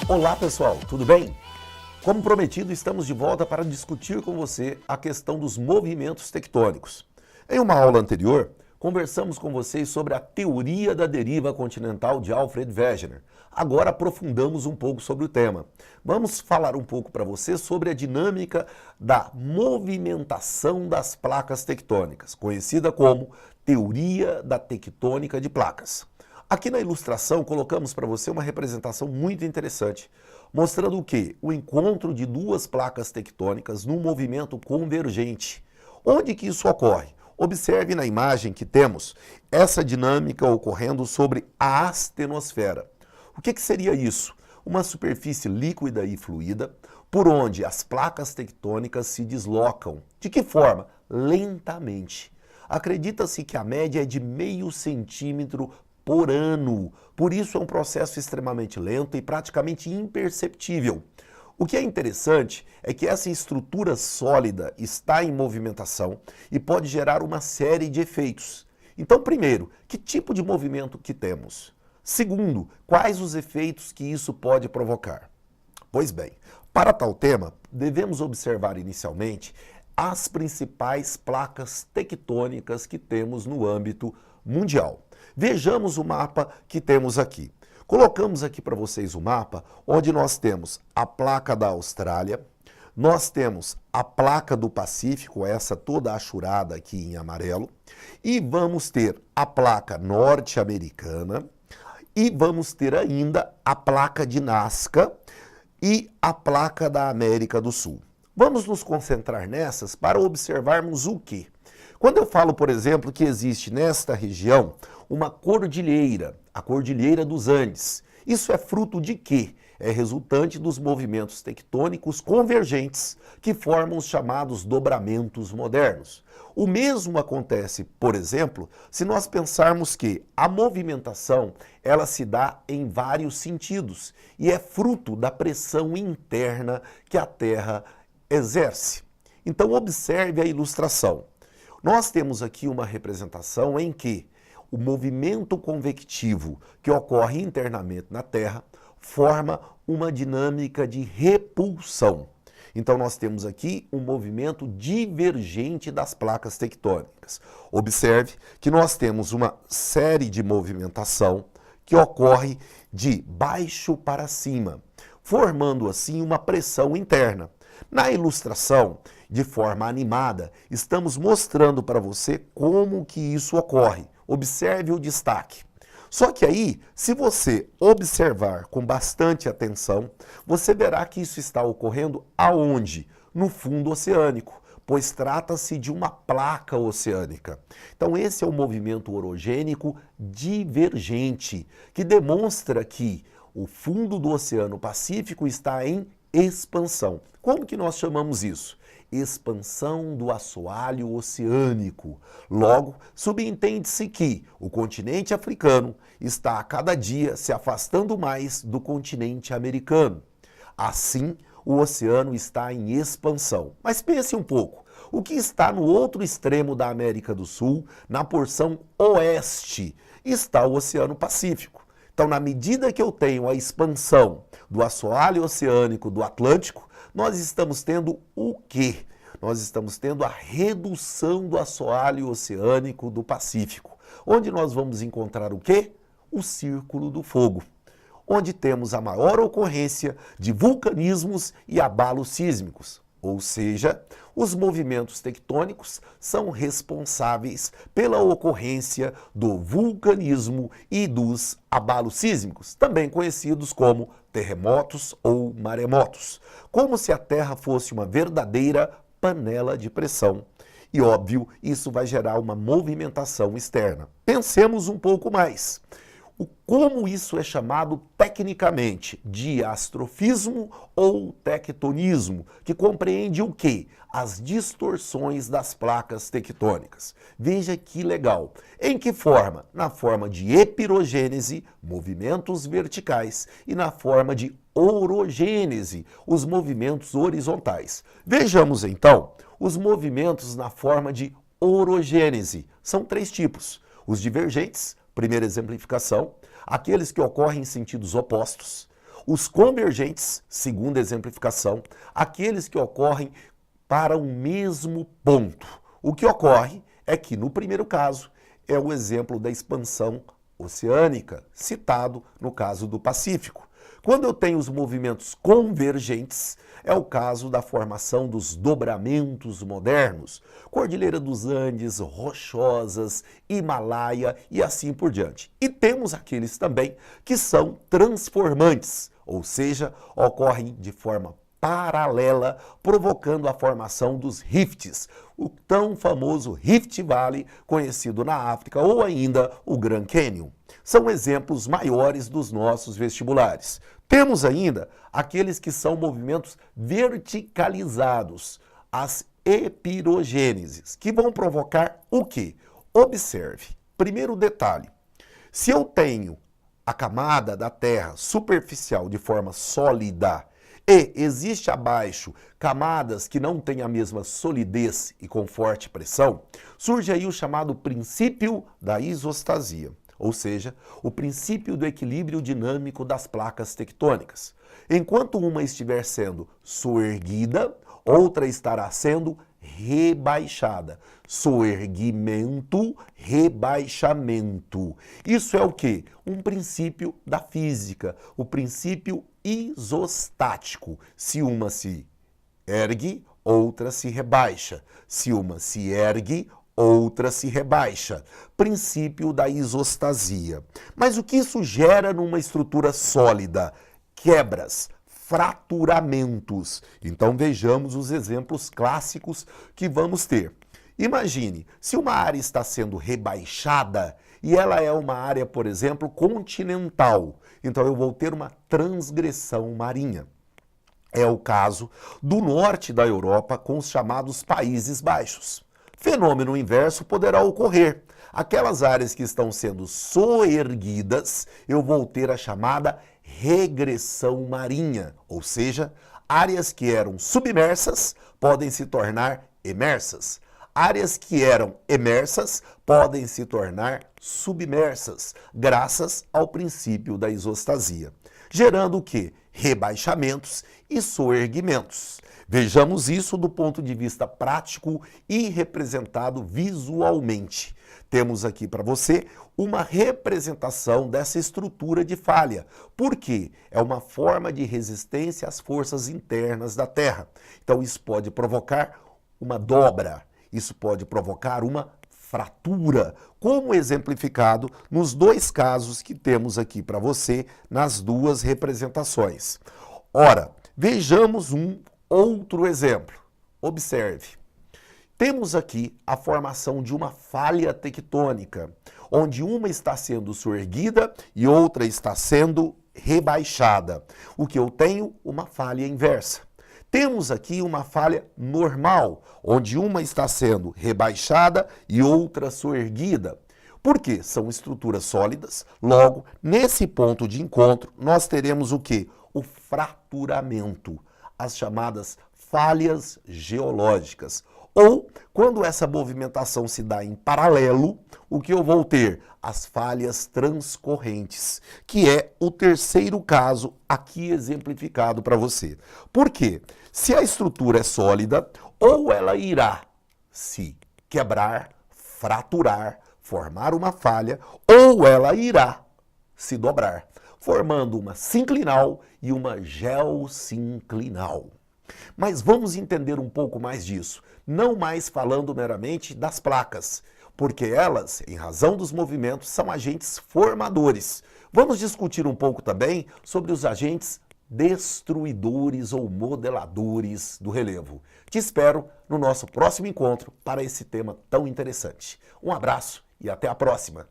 Olá pessoal, tudo bem? Como prometido, estamos de volta para discutir com você a questão dos movimentos tectônicos. Em uma aula anterior, conversamos com vocês sobre a teoria da deriva continental de Alfred Wegener. Agora aprofundamos um pouco sobre o tema. Vamos falar um pouco para você sobre a dinâmica da movimentação das placas tectônicas, conhecida como teoria da tectônica de placas. Aqui na ilustração colocamos para você uma representação muito interessante, mostrando o que? O encontro de duas placas tectônicas num movimento convergente. Onde que isso ocorre? Observe na imagem que temos essa dinâmica ocorrendo sobre a astenosfera. O que seria isso? Uma superfície líquida e fluida, por onde as placas tectônicas se deslocam. De que forma? Lentamente. Acredita-se que a média é de 0,5 centímetro por ano. Por isso é um processo extremamente lento e praticamente imperceptível. O que é interessante é que essa estrutura sólida está em movimentação e pode gerar uma série de efeitos. Então, primeiro, que tipo de movimento que temos? Segundo, quais os efeitos que isso pode provocar? Pois bem, para tal tema, devemos observar inicialmente as principais placas tectônicas que temos no âmbito mundial. Vejamos o mapa que temos aqui. Colocamos aqui para vocês o mapa onde nós temos a placa da Austrália, nós temos a placa do Pacífico, essa toda achurada aqui em amarelo, e vamos ter a placa norte-americana, e vamos ter ainda a placa de Nazca e a placa da América do Sul. Vamos nos concentrar nessas para observarmos o quê? Quando eu falo, por exemplo, que existe nesta região uma cordilheira, a Cordilheira dos Andes, isso é fruto de quê? É resultante dos movimentos tectônicos convergentes que formam os chamados dobramentos modernos. O mesmo acontece, por exemplo, se nós pensarmos que a movimentação ela se dá em vários sentidos e é fruto da pressão interna que a Terra exerce. Então observe a ilustração. Nós temos aqui uma representação em que o movimento convectivo que ocorre internamente na Terra forma uma dinâmica de repulsão. Então nós temos aqui um movimento divergente das placas tectônicas. Observe que nós temos uma série de movimentação que ocorre de baixo para cima, formando assim uma pressão interna. Na ilustração, de forma animada, estamos mostrando para você como que isso ocorre. Observe o destaque. Só que aí, se você observar com bastante atenção, você verá que isso está ocorrendo aonde? No fundo oceânico, pois trata-se de uma placa oceânica. Então esse é o movimento orogênico divergente, que demonstra que o fundo do Oceano Pacífico está em expansão. Como que nós chamamos isso? Expansão do assoalho oceânico. Logo, subentende-se que o continente africano está a cada dia se afastando mais do continente americano. Assim, o oceano está em expansão. Mas pense um pouco, o que está no outro extremo da América do Sul, na porção oeste, está o Oceano Pacífico. Então, na medida que eu tenho a expansão do assoalho oceânico do Atlântico, nós estamos tendo o quê? Nós estamos tendo a redução do assoalho oceânico do Pacífico, onde nós vamos encontrar o quê? O Círculo do Fogo, onde temos a maior ocorrência de vulcanismos e abalos sísmicos. Ou seja, os movimentos tectônicos são responsáveis pela ocorrência do vulcanismo e dos abalos sísmicos, também conhecidos como terremotos ou maremotos, como se a Terra fosse uma verdadeira panela de pressão. E óbvio, isso vai gerar uma movimentação externa. Pensemos um pouco mais. Como isso é chamado tecnicamente de astrofismo ou tectonismo, que compreende o quê? As distorções das placas tectônicas. Veja que legal. Em que forma? Na forma de epirogênese, movimentos verticais, e na forma de orogênese, os movimentos horizontais. Vejamos então os movimentos na forma de orogênese. São 3 tipos: os divergentes, primeira exemplificação, aqueles que ocorrem em sentidos opostos, Os convergentes, segunda exemplificação, aqueles que ocorrem para o mesmo ponto. O que ocorre é que, no primeiro caso, é o exemplo da expansão oceânica, citado no caso do Pacífico. Quando eu tenho os movimentos convergentes, é o caso da formação dos dobramentos modernos, Cordilheira dos Andes, Rochosas, Himalaia e assim por diante. E temos aqueles também que são transformantes, ou seja, ocorrem de forma paralela, provocando a formação dos rifts, o tão famoso Rift Valley, conhecido na África, ou ainda o Grand Canyon. São exemplos maiores dos nossos vestibulares. Temos ainda aqueles que são movimentos verticalizados, as epirogêneses, que vão provocar o quê? Observe. Primeiro detalhe, se eu tenho a camada da Terra superficial de forma sólida e existe abaixo camadas que não têm a mesma solidez e com forte pressão, surge aí o chamado princípio da isostasia, ou seja, o princípio do equilíbrio dinâmico das placas tectônicas. Enquanto uma estiver sendo soerguida, outra estará sendo rebaixada. Soerguimento, rebaixamento. Isso é o quê? Um princípio da física, o princípio isostático. Se uma se ergue, outra se rebaixa. Se uma se ergue, outra se rebaixa. Princípio da isostasia. Mas o que isso gera numa estrutura sólida? Quebras, fraturamentos. Então vejamos os exemplos clássicos que vamos ter. Imagine, se uma área está sendo rebaixada e ela é uma área, por exemplo, continental, então eu vou ter uma transgressão marinha. É o caso do norte da Europa com os chamados Países Baixos. Fenômeno inverso poderá ocorrer. Aquelas áreas que estão sendo soerguidas, eu vou ter a chamada regressão marinha, ou seja, áreas que eram submersas podem se tornar emersas. Áreas que eram emersas podem se tornar submersas, graças ao princípio da isostasia, gerando o quê? Rebaixamentos e soerguimentos. Vejamos isso do ponto de vista prático e representado visualmente. Temos aqui para você uma representação dessa estrutura de falha. Por quê? É uma forma de resistência às forças internas da Terra. Então isso pode provocar uma dobra, isso pode provocar uma fratura, como exemplificado nos dois casos que temos aqui para você nas duas representações. Ora, vejamos um outro exemplo. Observe. Temos aqui a formação de uma falha tectônica, onde uma está sendo soerguida e outra está sendo rebaixada. O que eu tenho? Uma falha inversa. Temos aqui uma falha normal, onde uma está sendo rebaixada e outra soerguida. Por quê? São estruturas sólidas. Logo, nesse ponto de encontro, nós teremos o quê? O fraturamento, as chamadas falhas geológicas. Ou, quando essa movimentação se dá em paralelo, o que eu vou ter? As falhas transcorrentes, que é o terceiro caso aqui exemplificado para você. Por quê? Se a estrutura é sólida, ou ela irá se quebrar, fraturar, formar uma falha, ou ela irá se dobrar, formando uma sinclinal e uma geossinclinal. Mas vamos entender um pouco mais disso, não mais falando meramente das placas, porque elas, em razão dos movimentos, são agentes formadores. Vamos discutir um pouco também sobre os agentes destruidores ou modeladores do relevo. Te espero no nosso próximo encontro para esse tema tão interessante. Um abraço e até a próxima!